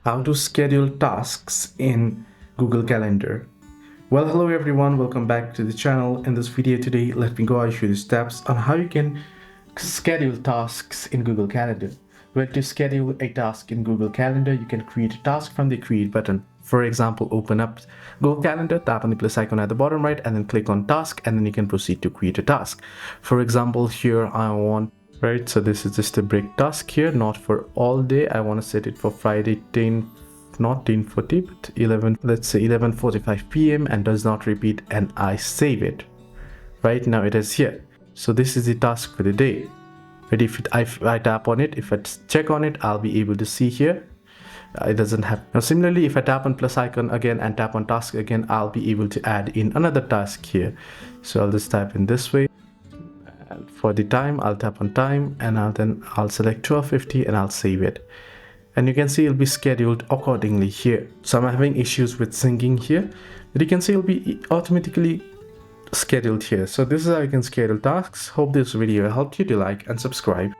How to schedule tasks in Google Calendar. Well, hello everyone, welcome back to the channel. In this video today, let me go through the steps on how you can schedule tasks in Google Calendar. Well, to schedule a task in Google Calendar, you can create a task from the create button. For example, open up Google Calendar, tap on the plus icon at the bottom right, and then click on task, and then you can proceed to create a task. For example, here I want, right, so this is just a break task here, not for all day. I want to set it for Friday 10, not 10:40, but 11, let's say 11:45 p.m. and does not repeat, and I save it. Right now it is here. So this is the task for the day. But if I tap on it, if I check on it, I'll be able to see here. It doesn't have. Now similarly, if I tap on plus icon again and tap on task again, I'll be able to add in another task here. So I'll just type in this way. And for the time, I'll tap on time, and I'll select 12:50 and I'll save it. And you can see it'll be scheduled accordingly here. So I'm having issues with syncing here, but you can see it'll be automatically scheduled here. So this is how you can schedule tasks. Hope this video helped you. To like and subscribe.